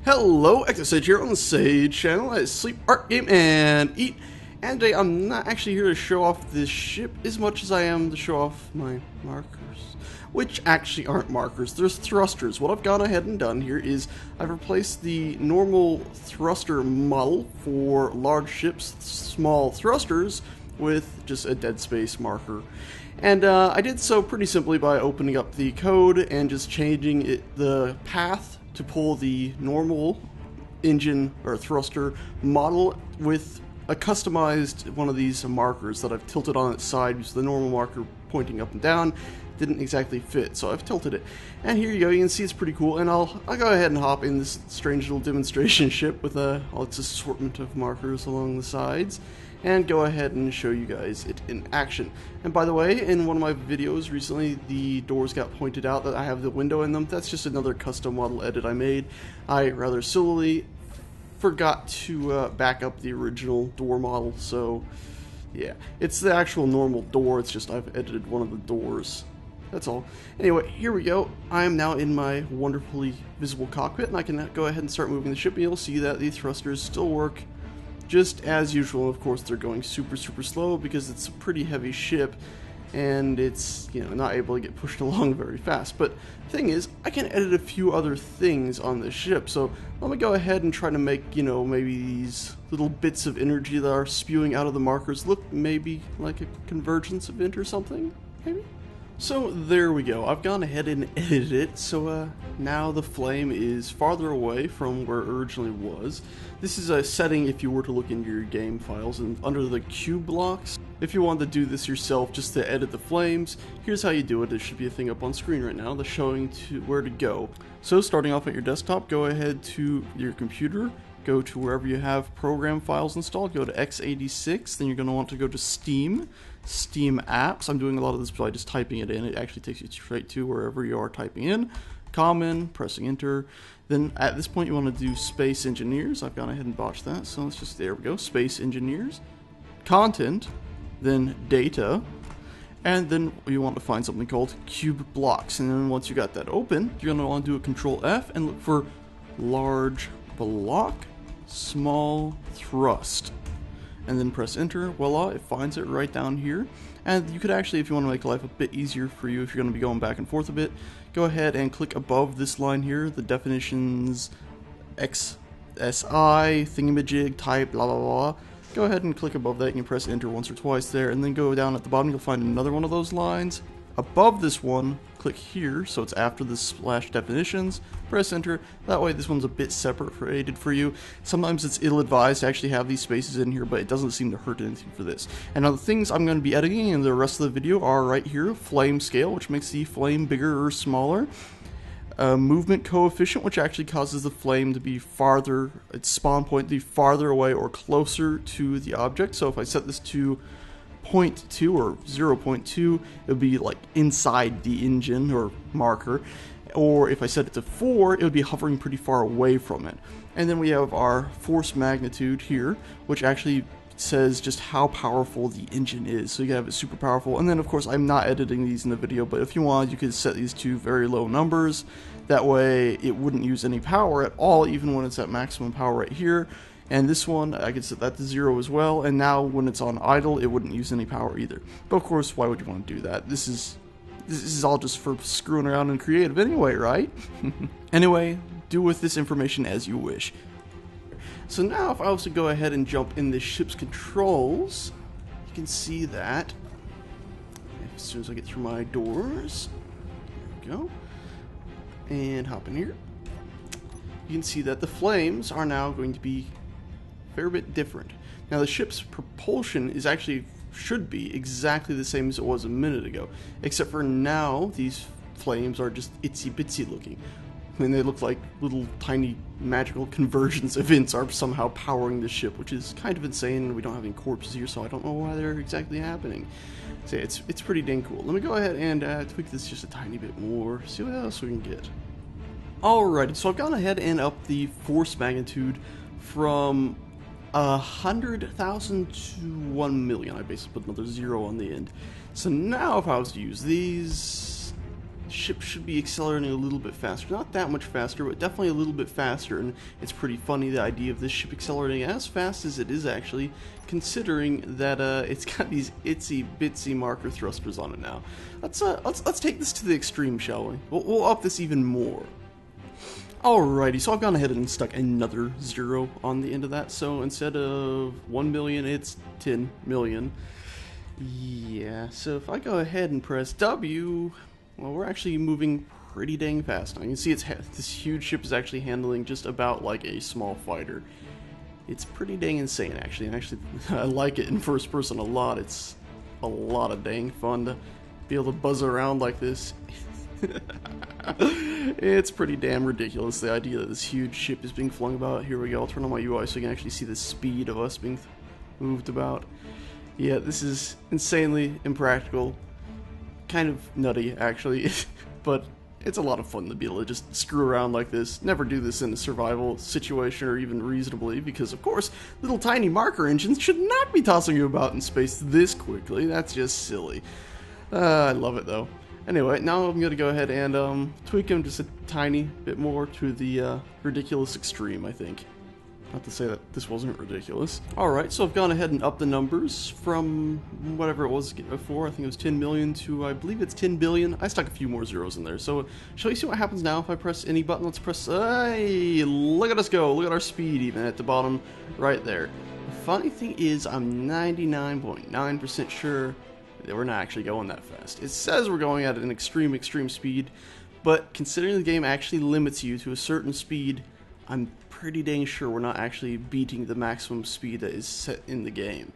Hello, Exosage here on the Sage channel. I sleep, art, game, and eat. And today I'm not actually here to show off this ship as much as I am to show off my markers. Which actually aren't markers, they're thrusters. What I've gone ahead and done here is I've replaced the normal thruster model for large ships, small thrusters, with just a dead space marker. And I did so pretty simply by opening up the code and just changing the path to pull the normal engine or thruster model with a customized one of these markers that I've tilted on its side because the normal marker pointing up and down didn't exactly fit, so I've tilted it. And here you go, you can see it's pretty cool, and I'll go ahead and hop in this strange little demonstration ship with all its assortment of markers along the sides and go ahead and show you guys it in action. And by the way, in one of my videos recently, the doors got pointed out that I have the window in them. That's just another custom model edit I made. I rather sillily forgot to back up the original door model, so yeah, it's the actual normal door, it's just I've edited one of the doors. That's all. Anyway, here we go. I am now in my wonderfully visible cockpit, and I can go ahead and start moving the ship, and you'll see that the thrusters still work just as usual. Of course, they're going super slow because it's a pretty heavy ship and it's, you know, not able to get pushed along very fast. But the thing is, I can edit a few other things on this ship, so let me go ahead and try to make, you know, maybe these little bits of energy that are spewing out of the markers look maybe like a convergence event or something, maybe? So there we go, I've gone ahead and edited it, so now the flame is farther away from where it originally was. This is a setting if you were to look into your game files and under the cube blocks. If you wanted to do this yourself just to edit the flames, here's how you do it. There should be a thing up on screen right now that's showing where to go. So starting off at your desktop, go ahead to your computer, go to wherever you have program files installed, go to x86, then you're going to want to go to Steam apps. I'm doing a lot of this by just typing it in. It actually takes you straight to wherever you are typing in. Common, pressing enter. Then at this point you want to do Space Engineers. I've gone ahead and botched that, so let's just, there we go, Space Engineers. Content, then Data, and then you want to find something called Cube Blocks. And then once you got that open, you're going to want to do a Control F and look for Large Block, Small Thrust, and then press enter. Voila, it finds it right down here. And you could actually, if you want to make life a bit easier for you, if you're going to be going back and forth a bit, go ahead and click above this line here, the definitions XSI, thingamajig, type, blah blah blah. Go ahead and click above that. You can press enter once or twice there, and then go down at the bottom, you'll find another one of those lines. Above this one, click here, so it's after the slash definitions, press enter. That way this one's a bit separated for you. Sometimes it's ill-advised to actually have these spaces in here, but it doesn't seem to hurt anything for this. And now the things I'm going to be editing in the rest of the video are right here: flame scale, which makes the flame bigger or smaller. Movement coefficient, which actually causes the flame to be farther, its spawn point to be farther away or closer to the object. So if I set this to 0.2 or 0.2, it would be like inside the engine or marker, or if I set it to 4, it would be hovering pretty far away from it. And then we have our force magnitude here, which actually says just how powerful the engine is, so you can have it super powerful. And then of course I'm not editing these in the video, but if you want, you could set these to very low numbers. That way it wouldn't use any power at all, even when it's at maximum power right here. And this one, I could set that to 0 as well, and now when it's on idle, it wouldn't use any power either. But of course, why would you want to do that? This is all just for screwing around and creative anyway, right? Anyway, do with this information as you wish. So now if I was to go ahead and jump in the ship's controls, you can see that as soon as I get through my doors, there we go, and hop in here, you can see that the flames are now going to be a fair bit different. Now the ship's propulsion is actually should be exactly the same as it was a minute ago, except for now these flames are just itsy bitsy looking. I mean, they look like little tiny magical convergence events are somehow powering the ship, which is kind of insane, and we don't have any corpses here, so I don't know why they're exactly happening. So it's pretty dang cool. Let me go ahead and tweak this just a tiny bit more, see what else we can get. Alrighty, so I've gone ahead and upped the force magnitude from 100,000 to 1 million. I basically put another 0 on the end. So now if I was to use these, ship should be accelerating a little bit faster. Not that much faster, but definitely a little bit faster. And it's pretty funny, the idea of this ship accelerating as fast as it is actually, considering that it's got these itsy bitsy marker thrusters on it now. Let's take this to the extreme, shall we? We'll up this even more. Alrighty, so I've gone ahead and stuck another 0 on the end of that, so instead of 1 million, it's 10 million. Yeah, so if I go ahead and press W, well, we're actually moving pretty dang fast now. You can see this huge ship is actually handling just about like a small fighter. It's pretty dang insane, actually, and actually I like it in first person a lot. It's a lot of dang fun to be able to buzz around like this. It's pretty damn ridiculous, the idea that this huge ship is being flung about. Here we go, I'll turn on my UI so you can actually see the speed of us being moved about. Yeah, this is insanely impractical. Kind of nutty, actually, but it's a lot of fun to be able to just screw around like this. Never do this in a survival situation or even reasonably, because of course, little tiny marker engines should not be tossing you about in space this quickly. That's just silly. I love it though. Anyway, now I'm going to go ahead and tweak him just a tiny bit more to the ridiculous extreme, I think. Not to say that this wasn't ridiculous. Alright, so I've gone ahead and upped the numbers from whatever it was before. I think it was 10 million to, I believe it's 10 billion. I stuck a few more zeros in there. So, shall we see what happens now if I press any button? Let's press, hey, look at us go. Look at our speed even at the bottom right there. The funny thing is, I'm 99.9% sure that we're not actually going that fast. It says we're going at an extreme speed, but considering the game actually limits you to a certain speed, I'm pretty dang sure we're not actually beating the maximum speed that is set in the game.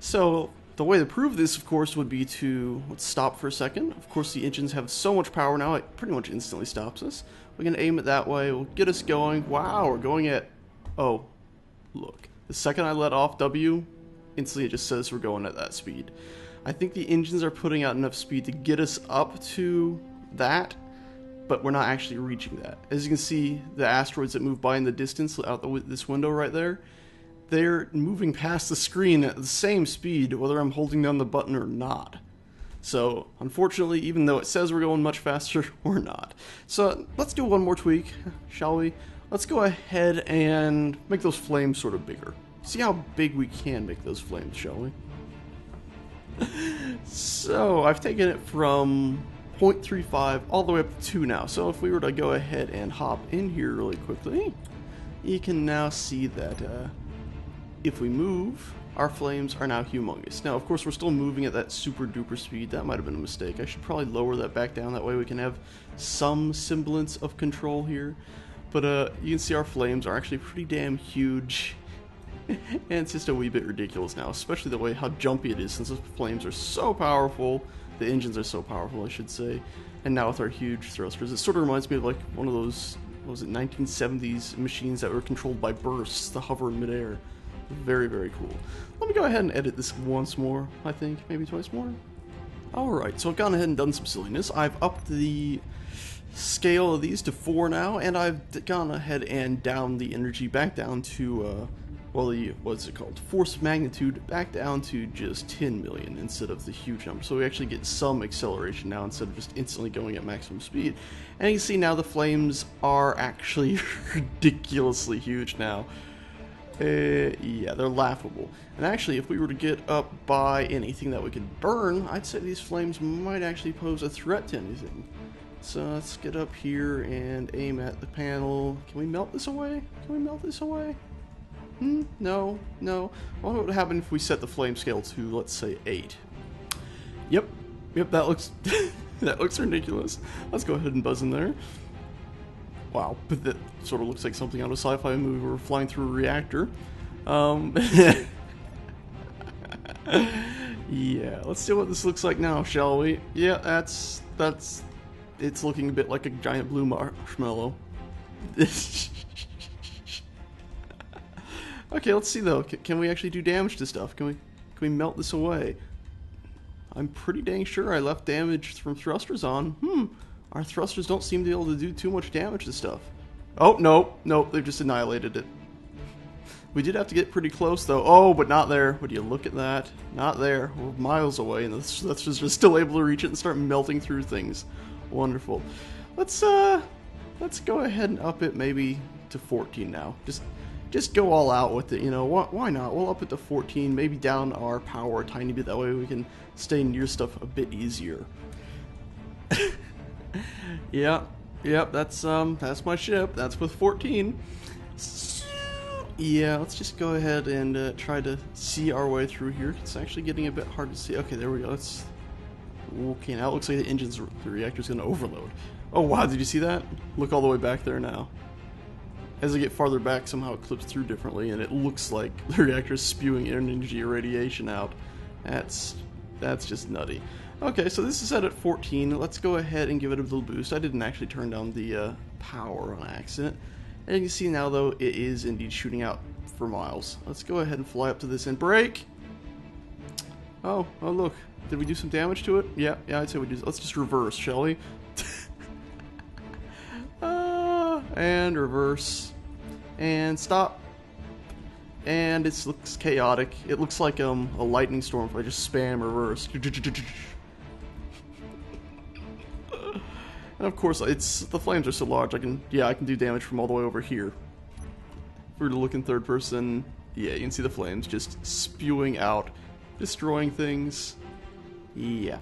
So the way to prove this, of course, would be to, let's stop for a second. Of course, the engines have so much power now, it pretty much instantly stops us. We can aim it that way, we'll get us going. Wow, we're going at, oh, look. The second I let off W, instantly it just says we're going at that speed. I think the engines are putting out enough speed to get us up to that, but we're not actually reaching that. As you can see, the asteroids that move by in the distance out this window right there, they're moving past the screen at the same speed whether I'm holding down the button or not. So, unfortunately, even though it says we're going much faster, we're not. So, let's do one more tweak, shall we? Let's go ahead and make those flames sort of bigger. See how big we can make those flames, shall we? So, I've taken it from 0.35 all the way up to 2 now. So if we were to go ahead and hop in here really quickly, you can now see that if we move, our flames are now humongous. Now, of course, we're still moving at that super duper speed. That might have been a mistake. I should probably lower that back down. That way we can have some semblance of control here. But you can see our flames are actually pretty damn huge. And it's just a wee bit ridiculous now, especially the way how jumpy it is, since the flames are so powerful. The engines are so powerful, I should say. And now with our huge thrusters, it sort of reminds me of like one of those, what was it, 1970s machines that were controlled by bursts to hover in midair. Very, very cool. Let me go ahead and edit this once more, I think, maybe twice more. Alright, so I've gone ahead and done some silliness. I've upped the scale of these to 4 now, and I've gone ahead and down the energy back down to, well, the, what's it called, force of magnitude back down to just 10 million instead of the huge number. So we actually get some acceleration now instead of just instantly going at maximum speed. And you can see now the flames are actually ridiculously huge now. Yeah, they're laughable. And actually, if we were to get up by anything that we could burn, I'd say these flames might actually pose a threat to anything. So let's get up here and aim at the panel. Can we melt this away? Can we melt this away? No. I wonder what would happen if we set the flame scale to, let's say, 8. Yep, that looks that looks ridiculous. Let's go ahead and buzz in there. Wow, but that sort of looks like something out of a sci-fi movie where we're flying through a reactor. Yeah, let's see what this looks like now, shall we? Yeah, that's it's looking a bit like a giant blue marshmallow. Okay, let's see though. Can we actually do damage to stuff? Can we melt this away? I'm pretty dang sure I left damage from thrusters on. Our thrusters don't seem to be able to do too much damage to stuff. Oh, no, they've just annihilated it. We did have to get pretty close though. Oh, but not there. Would you look at that? Not there. We're miles away and the thrusters are still able to reach it and start melting through things. Wonderful. Let's go ahead and up it maybe to 14 now. Just go all out with it, you know. Why not? We'll up it to 14, maybe down our power a tiny bit. That way we can stay near stuff a bit easier. Yep, that's my ship. That's with 14. Yeah, let's just go ahead and try to see our way through here. It's actually getting a bit hard to see. Okay, there we go. Okay, now it looks like the reactor's going to overload. Oh wow, did you see that? Look all the way back there now. As I get farther back, somehow it clips through differently, and it looks like the reactor is spewing energy radiation out. That's just nutty. Okay, so this is set at 14. Let's go ahead and give it a little boost. I didn't actually turn down the power on accident. And you can see now, though, it is indeed shooting out for miles. Let's go ahead and fly up to this and brake. Oh, look. Did we do some damage to it? Yeah, I'd say we did. Let's just reverse, shall we? And reverse. And stop. And it looks chaotic. It looks like a lightning storm if I just spam reverse. And of course, the flames are so large, I can do damage from all the way over here. If we were to look in third person, yeah, you can see the flames just spewing out, destroying things. Yeah.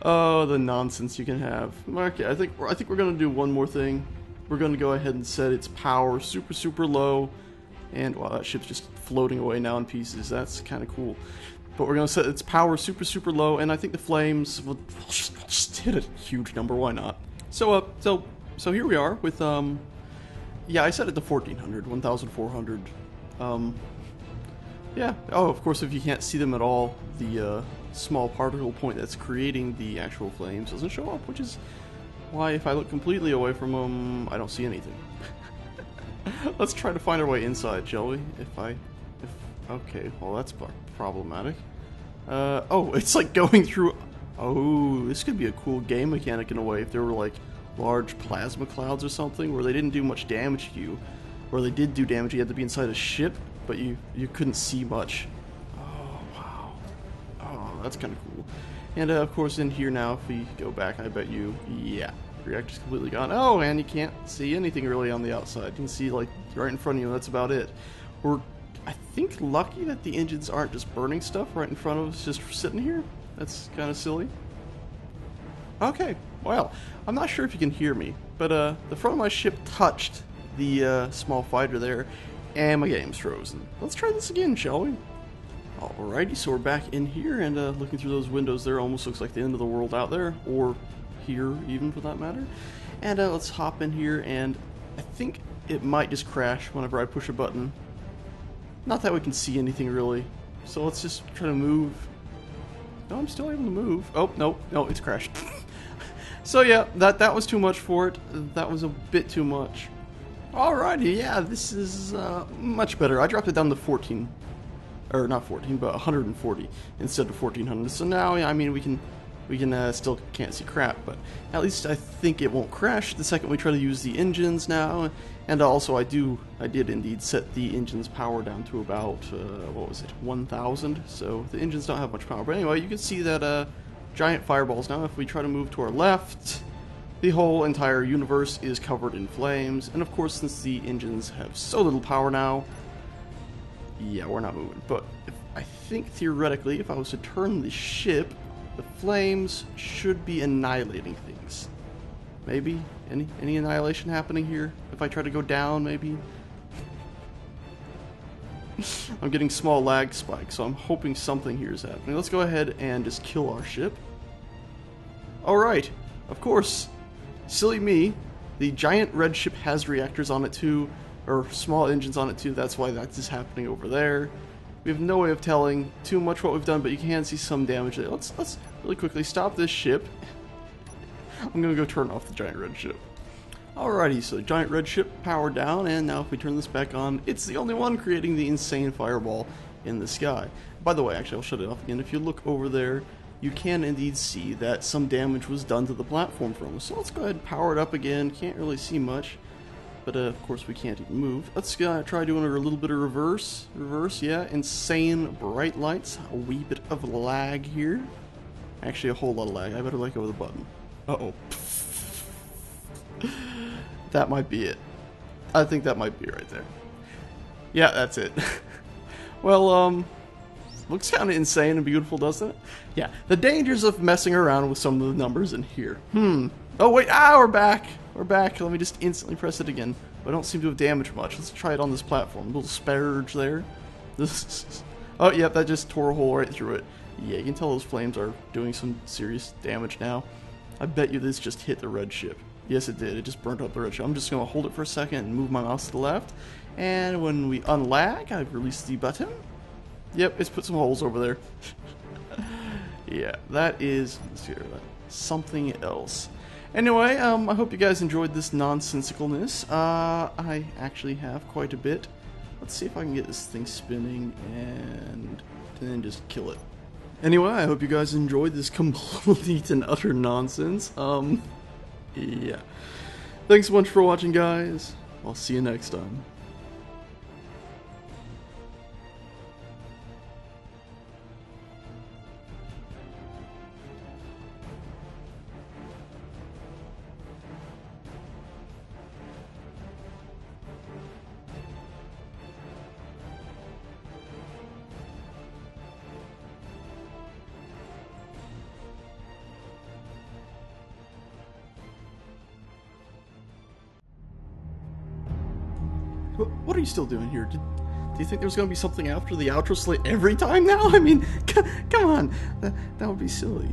Oh, the nonsense you can have. Okay, I think we're gonna do one more thing. We're gonna go ahead and set its power super low, and wow, that ship's just floating away now in pieces. That's kind of cool. But we're gonna set its power super low, and I think the flames will just hit a huge number. Why not? So here we are with yeah, I set it to 1400, 1400. Yeah. Oh, of course, if you can't see them at all, the small particle point that's creating the actual flames doesn't show up, which is why if I look completely away from them, I don't see anything. Let's try to find our way inside, shall we? Okay, well that's problematic. Oh, it's like going through. Oh, this could be a cool game mechanic in a way if there were like large plasma clouds or something where they didn't do much damage to you, or they did do damage. You had to be inside a ship, but you couldn't see much. Oh wow. Oh, that's kind of cool. And of course, in here now, if we go back, I bet you, yeah, the reactor's completely gone. Oh, and you can't see anything really on the outside. You can see like right in front of you. That's about it. We're, I think, lucky that the engines aren't just burning stuff right in front of us, just sitting here. That's kind of silly. Okay, well, I'm not sure if you can hear me, but the front of my ship touched the small fighter there, and my game's frozen. Let's try this again, shall we? Alrighty, so we're back in here, and looking through those windows there, almost looks like the end of the world out there, or here even for that matter. And let's hop in here, and I think it might just crash whenever I push a button. Not that we can see anything really, so let's just try to move. No, I'm still able to move. Oh, no, it's crashed. So yeah, that was too much for it. That was a bit too much. Alrighty, yeah, this is much better. I dropped it down to 14, or not 14, but 140 instead of 1400. So now, yeah, I mean, we can still can't see crap, but at least I think it won't crash the second we try to use the engines now. And also, I did indeed set the engine's power down to about what was it, 1,000. So the engines don't have much power. But anyway, you can see that giant fireballs. Now, if we try to move to our left, the whole entire universe is covered in flames. And of course, since the engines have so little power now, yeah, we're not moving. But I think theoretically, if I was to turn the ship, the flames should be annihilating things. Maybe? Any annihilation happening here? If I try to go down, maybe? I'm getting small lag spikes, so I'm hoping something here is happening. Let's go ahead and just kill our ship. Alright, of course. Silly me. The giant red ship has reactors on it too, or small engines on it too. That's why that is happening over there. We have no way of telling too much what we've done, but you can see some damage there. Let's really quickly stop this ship. I'm gonna go turn off the giant red ship. Alrighty, so the giant red ship powered down, and now if we turn this back on, it's the only one creating the insane fireball in the sky. By the way, actually, I'll shut it off again. If you look over there, you can indeed see that some damage was done to the platform from us. So let's go ahead and power it up again. Can't really see much, but of course we can't even move. Let's try doing a little bit of reverse. Yeah, insane bright lights. A wee bit of lag here. Actually, a whole lot of lag. I better let go of the button. Uh-oh. That might be it. I think that might be it right there. Yeah, that's it. Well, looks kind of insane and beautiful, doesn't it? Yeah, the dangers of messing around with some of the numbers in here. Oh, wait, we're back. We're back. Let me just instantly press it again. I don't seem to have damaged much. Let's try it on this platform. A little sparge there. Oh, yep, that just tore a hole right through it. Yeah, you can tell those flames are doing some serious damage now. I bet you this just hit the red ship. Yes, it did. It just burnt up the red ship. I'm just going to hold it for a second and move my mouse to the left. And when we unlag, I've released the button. Yep, it's put some holes over there. Yeah, that is something else. Anyway, I hope you guys enjoyed this nonsensicalness. I actually have quite a bit. Let's see if I can get this thing spinning and then just kill it. Anyway, I hope you guys enjoyed this complete and utter nonsense. Yeah. Thanks so much for watching, guys. I'll see you next time. What are you still doing here? Do you think there's going to be something after the outro slate every time now? I mean, come on. That would be silly.